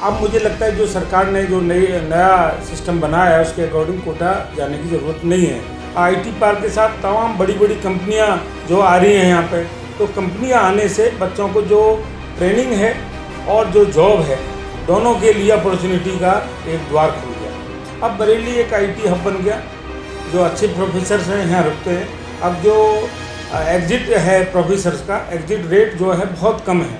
अब मुझे लगता है जो सरकार ने जो नया सिस्टम बनाया है उसके अकॉर्डिंग कोटा जाने की ज़रूरत नहीं है। आईटी पार्क के साथ तमाम बड़ी बड़ी कंपनियां जो आ रही हैं यहाँ पे, तो कंपनियां आने से बच्चों को जो ट्रेनिंग है और जो जॉब है दोनों के लिए अपॉर्चुनिटी का एक द्वार खुल गया। अब बरेली एक आईटी हब बन गया, जो अच्छे प्रोफेसर्स हैं यहाँ रुकते हैं। अब जो एग्जिट है प्रोफेसर्स का, एग्जिट रेट जो है बहुत कम है।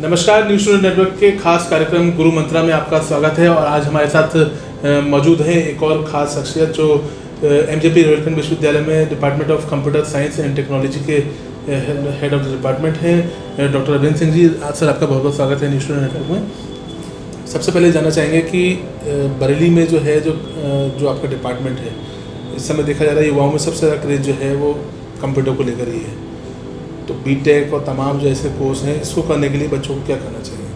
नमस्कार, न्यूज़ स्टूडेंट नेटवर्क के खास कार्यक्रम गुरु मंत्रा में आपका स्वागत है। और आज हमारे साथ मौजूद है एक और ख़ास शख्सियत जो एमजेपी रोहिलखंड विश्वविद्यालय में department of computer science and technology के हेड ऑफ द डिपार्टमेंट हैं, डॉक्टर अरविंद सिंह जी। सर, आपका बहुत बहुत स्वागत है न्यूज़ स्टूडेंट नेटवर्क में। सबसे पहले जानना चाहेंगे कि बरेली में जो है जो आपका डिपार्टमेंट है, इस समय देखा जा रहा है युवाओं में सबसे ज़्यादा क्रेज जो है वो कंप्यूटर को लेकर ही है। तो बीटेक और तमाम जो ऐसे कोर्स हैं, इसको करने के लिए बच्चों को क्या करना चाहिए?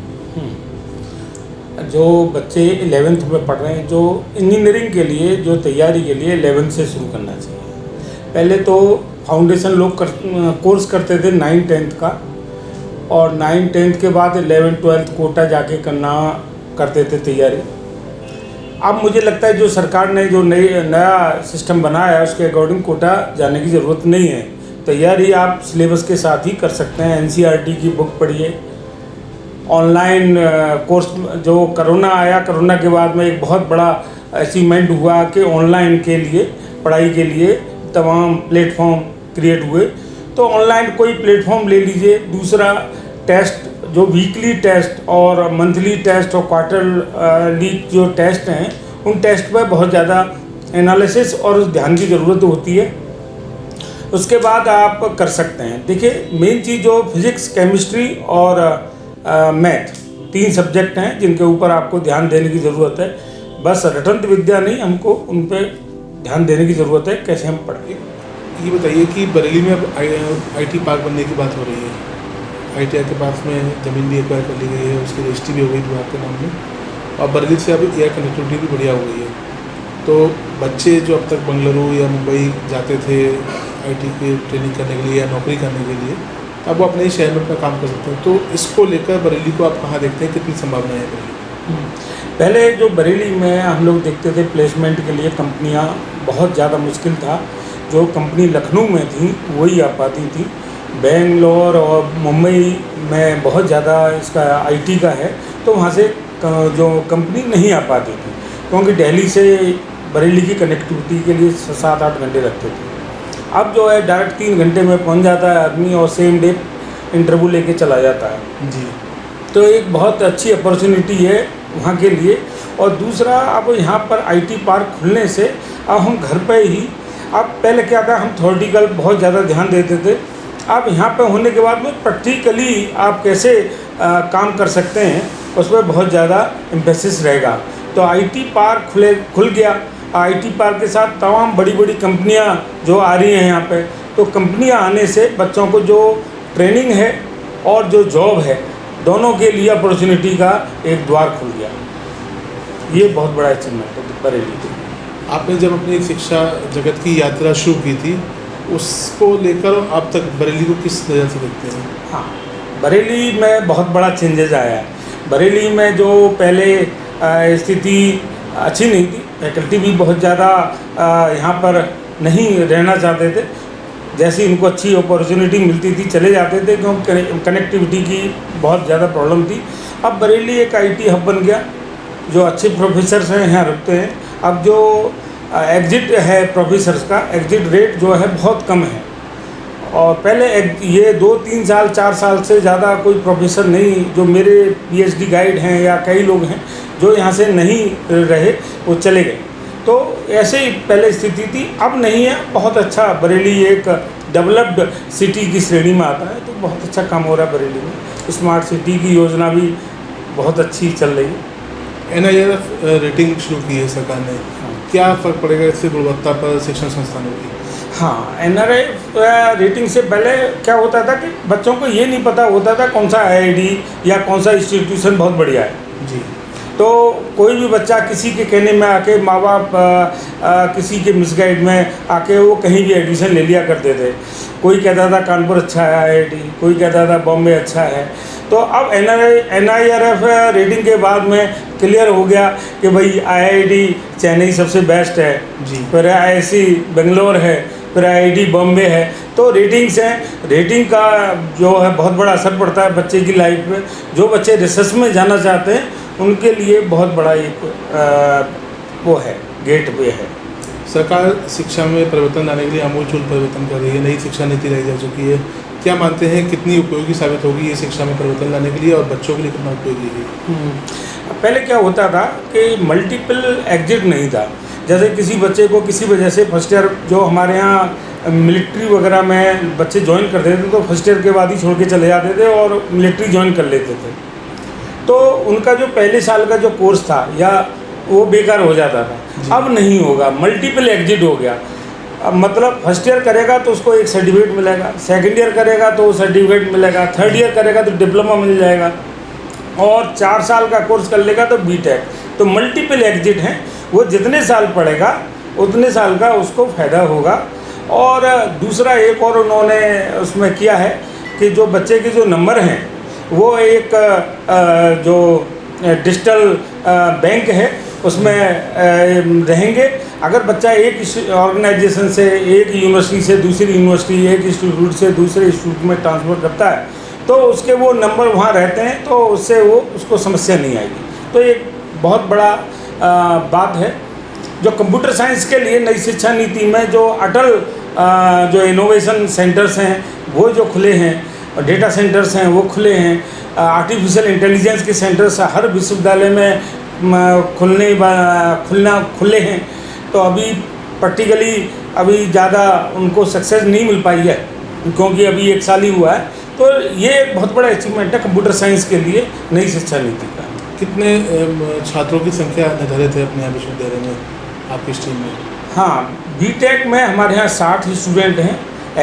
जो बच्चे 11th में पढ़ रहे हैं, जो इंजीनियरिंग के लिए जो तैयारी के लिए 11th से शुरू करना चाहिए। पहले तो फाउंडेशन लोग कोर्स करते थे 9-10th का, और 9-10th के बाद 11th-12th कोटा जाके करते थे तैयारी। अब मुझे लगता है जो सरकार ने जो नया सिस्टम बनाया है उसके अकॉर्डिंग कोटा जाने की ज़रूरत नहीं है। तैयारी आप सिलेबस के साथ ही कर सकते हैं। एनसीईआरटी की बुक पढ़िए, ऑनलाइन कोर्स जो कोरोना आया, कोरोना के बाद में एक बहुत बड़ा अचीवमेंट हुआ कि ऑनलाइन के लिए पढ़ाई के लिए तमाम प्लेटफॉर्म क्रिएट हुए। तो ऑनलाइन कोई प्लेटफॉर्म ले लीजिए। दूसरा, टेस्ट जो वीकली टेस्ट और मंथली टेस्ट और क्वार्टरली जो टेस्ट हैं, उन टेस्ट पर बहुत ज़्यादा एनालिसिस और ध्यान की ज़रूरत होती है। उसके बाद आप कर सकते हैं। देखिए, मेन चीज़ जो फिज़िक्स, केमिस्ट्री और मैथ 3 सब्जेक्ट हैं जिनके ऊपर आपको ध्यान देने की ज़रूरत है। बस रटंत विद्या नहीं, हमको उन पर ध्यान देने की ज़रूरत है, कैसे हम पढ़ें। ये बताइए कि बरेली में अब आईटी पार्क बनने की बात हो रही है। आईटीआई के पास में ज़मीन भी एक्वायर कर ली गई है, उसकी रजिस्ट्री भी हो गई विभाग के नाम में, और बरेली से अब एयर कनेक्टिविटी भी बढ़िया हो गई है। तो बच्चे जो अब तक बंगलुरु या मुंबई जाते थे आईटी की ट्रेनिंग करने के लिए या नौकरी करने के लिए, अब वो अपने ही शहर में अपना काम कर सकते हैं। तो इसको लेकर बरेली को आप कहाँ देखते हैं, कितनी संभावनाएं हैं बरेली? पहले जो बरेली में हम लोग देखते थे प्लेसमेंट के लिए कंपनियां बहुत ज़्यादा मुश्किल था। जो कंपनी लखनऊ में थी वही आ पाती थी। बेंगलोर और मुंबई में बहुत ज़्यादा इसका आईटी का है, तो वहाँ से जो कंपनी नहीं आ पाती थी, क्योंकि दिल्ली से बरेली की कनेक्टिविटी के लिए 7-8 घंटे लगते थे। अब जो है डायरेक्ट 3 घंटे में पहुंच जाता है आदमी, और सेम डे इंटरव्यू लेके चला जाता है जी। तो एक बहुत अच्छी अपॉर्चुनिटी है वहाँ के लिए। और दूसरा, अब यहाँ पर आईटी पार्क खुलने से अब हम घर पे ही, अब पहले क्या था, हम थ्योरेटिकल बहुत ज़्यादा ध्यान देते थे। अब यहाँ पे होने के बाद में प्रैक्टिकली आप कैसे काम कर सकते हैं, उस पर बहुत ज़्यादा एम्फेसिस रहेगा। तो आईटी पार्क खुल गया। आईटी पार्क के साथ तमाम बड़ी बड़ी कंपनियां जो आ रही हैं यहाँ पे, तो कंपनियां आने से बच्चों को जो ट्रेनिंग है और जो जॉब है दोनों के लिए अपॉर्चुनिटी का एक द्वार खुल गया। ये बहुत बड़ा अचीवमेंट है बरेली के। आपने जब अपनी शिक्षा जगत की यात्रा शुरू की थी, उसको लेकर अब तक बरेली को किस नज़र से देखते हैं? हाँ, बरेली में बहुत बड़ा चेंजेस आया है। बरेली में जो पहले स्थिति अच्छी नहीं थी, फैकल्टी भी बहुत ज़्यादा यहाँ पर नहीं रहना चाहते थे। जैसी इनको अच्छी अपॉर्चुनिटी मिलती थी चले जाते थे, क्योंकि कनेक्टिविटी की बहुत ज़्यादा प्रॉब्लम थी। अब बरेली एक आईटी हब बन गया, जो अच्छे प्रोफेसर्स हैं यहाँ रुकते हैं। अब जो एग्जिट है प्रोफेसर्स का, एग्जिट रेट जो है बहुत कम है। और पहले ये 2-3 साल 4 साल से ज़्यादा कोई प्रोफेसर नहीं, जो मेरे पीएचडी गाइड हैं या कई लोग हैं जो यहाँ से नहीं रहे, वो चले गए। तो ऐसे ही पहले स्थिति थी, अब नहीं है। बहुत अच्छा, बरेली एक डेवलप्ड सिटी की श्रेणी में आता है, तो बहुत अच्छा काम हो रहा है बरेली में। स्मार्ट सिटी की योजना भी बहुत अच्छी चल रही है। NIRF रेटिंग शुरू की है सरकार ने, क्या फ़र्क पड़ेगा इससे गुणवत्ता पर शिक्षण संस्थानों की? हाँ, NIRF रेटिंग से पहले क्या होता था कि बच्चों को ये नहीं पता होता था कौन सा IIT या कौन सा इंस्टीट्यूशन बहुत बढ़िया है। जी। तो कोई भी बच्चा किसी के कहने में आके माँ बाप किसी के मिसगाइड में आके वो कहीं भी एडमिशन ले लिया करते थे। कोई कहता था कानपुर अच्छा है IIT, कोई कहता था बॉम्बे अच्छा है। तो अब NIRF रेटिंग के बाद में क्लियर हो गया कि भाई IIT चेन्नई सबसे बेस्ट है जी। फिर IISc बेंगलोर है, फिर IIT बॉम्बे है। तो रेटिंग्स हैं, रेटिंग का जो है बहुत बड़ा असर पड़ता है बच्चे की लाइफ में। जो बच्चे रिसर्च में जाना चाहते हैं उनके लिए बहुत बड़ा एक वो है, गेट वे है। सरकार शिक्षा में परिवर्तन लाने के लिए आमूलचूल परिवर्तन कर रही है, नई शिक्षा नीति लाई जा चुकी है। क्या मानते हैं कितनी उपयोगी साबित होगी ये शिक्षा में परिवर्तन लाने के लिए और बच्चों के लिए कितना उपयोगी है? पहले क्या होता था कि मल्टीपल एग्जिट नहीं था। जैसे किसी बच्चे को किसी वजह से फर्स्ट ईयर, जो हमारे यहाँ मिलिट्री वगैरह में बच्चे ज्वाइन करते थे तो फर्स्ट ईयर के बाद ही छोड़ के चले जाते थे और मिलिट्री ज्वाइन कर लेते थे। तो उनका जो पहले साल का जो कोर्स था या वो बेकार हो जाता था। अब नहीं होगा, मल्टीपल एग्जिट हो गया। अब मतलब फर्स्ट ईयर करेगा तो उसको एक सर्टिफिकेट मिलेगा, सेकंड ईयर करेगा तो सर्टिफिकेट मिलेगा, थर्ड ईयर करेगा तो डिप्लोमा मिल जाएगा और 4 साल का कोर्स कर लेगा तो BTech। तो मल्टीपल एग्जिट हैं, वो जितने साल पढ़ेगा उतने साल का उसको फ़ायदा होगा। और दूसरा एक और उन्होंने उसमें किया है कि जो बच्चे के जो नंबर हैं वो एक जो डिजिटल बैंक है उसमें रहेंगे। अगर बच्चा एक ऑर्गेनाइजेशन से, एक यूनिवर्सिटी से दूसरी यूनिवर्सिटी, एक इंस्टीट्यूट से दूसरे इंस्टीट्यूट में ट्रांसफ़र करता है तो उसके वो नंबर वहाँ रहते हैं, तो उससे वो उसको समस्या नहीं आएगी। तो एक बहुत बड़ा बात है। जो कंप्यूटर साइंस के लिए नई शिक्षा नीति में जो अटल जो इनोवेशन सेंटर्स हैं वो जो खुले हैं, डेटा सेंटर्स हैं वो खुले हैं, आर्टिफिशियल इंटेलिजेंस के सेंटर्स हर विश्वविद्यालय में खुले हैं। तो अभी प्रैक्टिकली अभी ज़्यादा उनको सक्सेस नहीं मिल पाई है क्योंकि अभी 1 साल ही हुआ है। तो ये एक बहुत बड़ा अचीवमेंट है कंप्यूटर साइंस के लिए नई शिक्षा नीति का। कितने छात्रों की संख्या निर्धारित है अपने यहाँ विश्वविद्यालय में आपकी स्ट्रीम में? हाँ, BTech में हमारे यहाँ 60 स्टूडेंट हैं,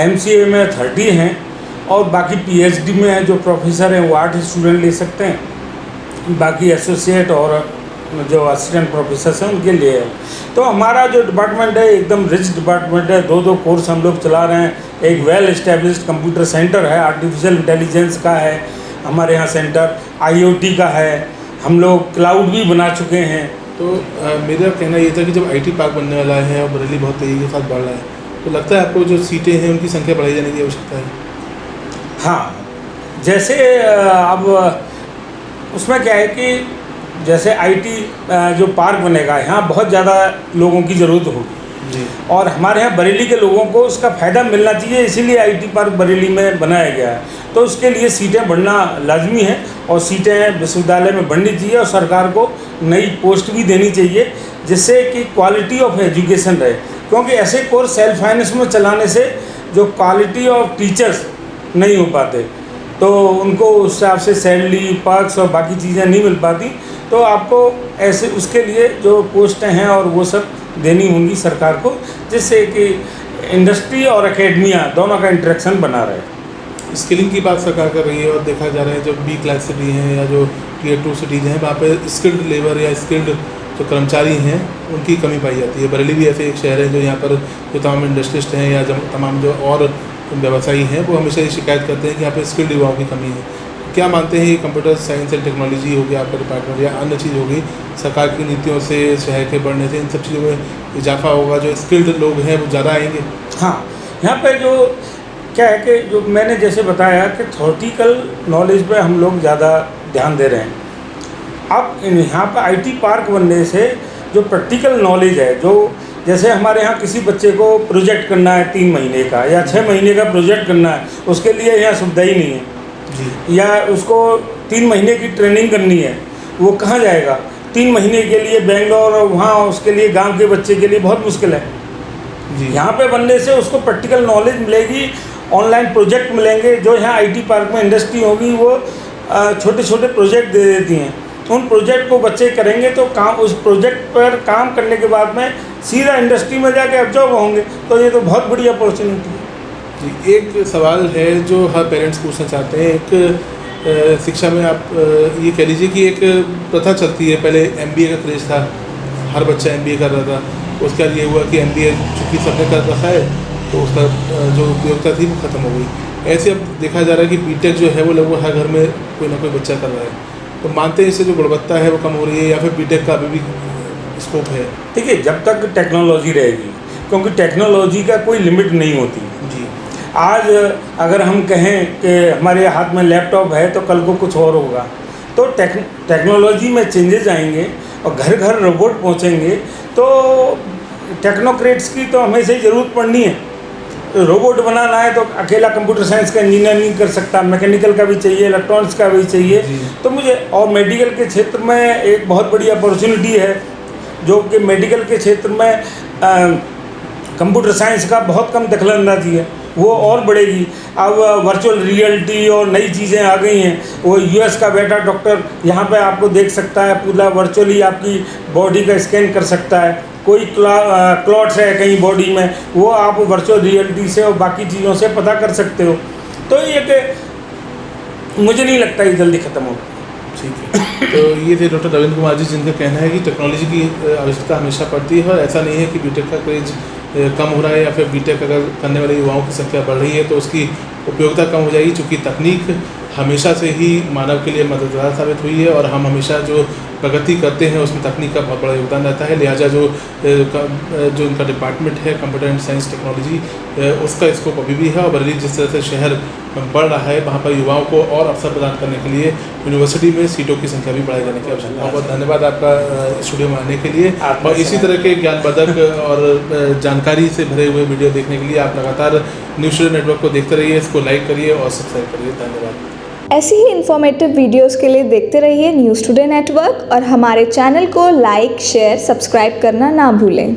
MCA में 30 हैं और बाकी PhD में है जो प्रोफेसर हैं वो 8 स्टूडेंट ले सकते हैं। बाकी एसोसिएट और जो असिस्टेंट प्रोफेसर हैं उनके लिए है। तो हमारा जो डिपार्टमेंट है एकदम रिच डिपार्टमेंट है। 2 कोर्स हम लोग चला रहे हैं। एक वेल एस्टेब्लिश्ड कंप्यूटर सेंटर है, आर्टिफिशियल इंटेलिजेंस का है हमारे यहाँ सेंटर, IoT का है, हम लोग क्लाउड भी बना चुके हैं। तो मेरा कहना ये था कि जब IT पार्क बनने वाला है और बरेली बहुत तेज़ी के साथ बढ़ रहा है तो लगता है आपको जो सीटें हैं उनकी संख्या बढ़ाई जाने की आवश्यकता है? हाँ, जैसे अब उसमें क्या है कि जैसे IT जो पार्क बनेगा यहाँ बहुत ज़्यादा लोगों की ज़रूरत होगी जी। और हमारे यहाँ बरेली के लोगों को उसका फ़ायदा मिलना चाहिए, इसीलिए IT पार्क बरेली में बनाया गया है। तो उसके लिए सीटें बढ़ना लाजमी है और सीटें विश्वविद्यालय में बढ़नी चाहिए और सरकार को नई पोस्ट भी देनी चाहिए जिससे कि क्वालिटी ऑफ एजुकेशन रहे। क्योंकि ऐसे कोर्स सेल्फ फाइनेंस में चलाने से जो क्वालिटी ऑफ टीचर्स नहीं हो पाते तो उनको उस हिसाब से सैलरी, पर्क्स और बाकी चीज़ें नहीं मिल पाती। तो आपको ऐसे उसके लिए जो पोस्टें हैं और वो सब देनी होंगी सरकार को, जिससे कि इंडस्ट्री और एकेडमिया दोनों का इंटरेक्शन बना रहे। स्किलिंग की बात सरकार कर रही है और देखा जा रहा है जो B क्लास सिटी हैं या जो Tier 2 सिटीज़ हैं वहाँ पे स्किल्ड लेबर या स्किल्ड जो कर्मचारी हैं उनकी कमी पाई जाती है। बरेली भी ऐसे एक शहर है जो यहाँ पर जो तमाम इंडस्ट्रिस्ट हैं या तमाम जो और व्यवसायी हैं वो हमेशा ये शिकायत करते हैं कि यहाँ पे स्किल्ड युवाओं की कमी है। क्या मानते हैं ये कंप्यूटर साइंस एंड टेक्नोलॉजी हो गया आपका डिपार्टमेंट या अन्य चीज़ होगी, सरकार की नीतियों से, शहर के बढ़ने से इन सब चीज़ों में इजाफा होगा, जो स्किल्ड लोग हैं वो ज़्यादा आएंगे? हाँ, यहाँ पे जो क्या है कि जो मैंने जैसे बताया कि थ्योरेटिकल नॉलेज पे हम लोग ज़्यादा ध्यान दे रहे हैं। अब यहाँ पे IT पार्क बनने से जो प्रैक्टिकल नॉलेज है, जो जैसे हमारे यहाँ किसी बच्चे को प्रोजेक्ट करना है 3 महीने का या 6 महीने का प्रोजेक्ट करना है, उसके लिए यहाँ सुविधा ही नहीं है जी। या उसको 3 महीने की ट्रेनिंग करनी है, वो कहाँ जाएगा? 3 महीने के लिए बेंगलोर और वहाँ उसके लिए गांव के बच्चे के लिए बहुत मुश्किल है जी। यहाँ पे बनने से उसको प्रैक्टिकल नॉलेज मिलेगी, ऑनलाइन प्रोजेक्ट मिलेंगे। जो यहाँ IT पार्क में इंडस्ट्री होगी वो छोटे छोटे प्रोजेक्ट दे देती हैं, उन प्रोजेक्ट को बच्चे करेंगे तो काम, उस प्रोजेक्ट पर काम करने के बाद में सीधा इंडस्ट्री में जाके ऑब्जॉर्व होंगे। तो ये तो बहुत बड़ी अपॉर्चुनिटी है। जी, एक सवाल है जो हर पेरेंट्स पूछना चाहते हैं। एक शिक्षा में आप ये कह लीजिए कि एक प्रथा चलती है, पहले MBA का क्रेज़ था, हर बच्चा MBA कर रहा था। उसके बाद ये हुआ कि MBA चूँकि सबने कर रखा है तो उसका जो उपयोगिता थी वो ख़त्म हो गई। ऐसे अब देखा जा रहा है कि BTech जो है वो लगभग हर घर में कोई ना कोई बच्चा कर रहा है। तो मानते हैं इससे जो गुणवत्ता है वो कम हो रही है या फिर BTech का अभी भी स्कोप है? देखिए, जब तक टेक्नोलॉजी रहेगी, क्योंकि टेक्नोलॉजी का कोई लिमिट नहीं होती जी। आज अगर हम कहें कि हमारे हाथ में लैपटॉप है तो कल को कुछ और होगा, तो टेक्नोलॉजी में चेंजेस आएंगे और घर घर रोबोट पहुंचेंगे, तो टेक्नोक्रेट्स की तो हमेशा ही ज़रूरत पड़नी है। रोबोट बनाना है तो अकेला कंप्यूटर साइंस का इंजीनियर नहीं कर सकता, मैकेनिकल का भी चाहिए, इलेक्ट्रॉनिक्स का भी चाहिए। तो मुझे और मेडिकल के क्षेत्र में एक बहुत बड़ी अपॉर्चुनिटी है, जो कि मेडिकल के क्षेत्र में कंप्यूटर साइंस का बहुत कम दखलंदाजी है, वो और बढ़ेगी। अब वर्चुअल रियलिटी और नई चीज़ें आ गई हैं। वो US का बेटा डॉक्टर यहाँ पे आपको देख सकता है, पूरा वर्चुअली आपकी बॉडी का स्कैन कर सकता है। कोई क्लॉट्स है कहीं बॉडी में, वो आप वर्चुअल रियलिटी से और बाकी चीज़ों से पता कर सकते हो। तो ये कि मुझे नहीं लगता ये जल्दी ख़त्म होगा। ठीक है, तो ये थे डॉक्टर रविंद्र कुमार जी, जिनका कहना है कि टेक्नोलॉजी की आवश्यकता हमेशा पड़ती है और ऐसा नहीं है कि BTech का क्रेज कम हो रहा है या फिर BTech अगर करने वाले युवाओं की संख्या बढ़ रही है तो उसकी उपयोगिता कम हो जाएगी, क्योंकि तकनीक हमेशा से ही मानव के लिए मददगार साबित हुई है और हम हमेशा जो प्रगति करते हैं उसमें तकनीक का बहुत बड़ा योगदान रहता है। लिहाजा जो इनका डिपार्टमेंट है कंप्यूटर एंड साइंस टेक्नोलॉजी, उसका स्कोप अभी भी है और बरेली जिस तरह से शहर बढ़ रहा है वहाँ पर युवाओं को और अवसर प्रदान करने के लिए यूनिवर्सिटी में सीटों की संख्या भी बढ़ाई जाने की आवश्यकता है। बहुत बहुत धन्यवाद आपका स्टूडियो में आने के लिए और इसी तरह के ज्ञानवर्धक और जानकारी से भरे हुए वीडियो देखने के लिए आप लगातार न्यूज़ स्टूडियो नेटवर्क को देखते रहिए, इसको लाइक करिए और सब्सक्राइब करिए। धन्यवाद। ऐसी ही इन्फॉर्मेटिव वीडियोस के लिए देखते रहिए न्यूज़ टुडे नेटवर्क और हमारे चैनल को लाइक, शेयर, सब्सक्राइब करना ना भूलें।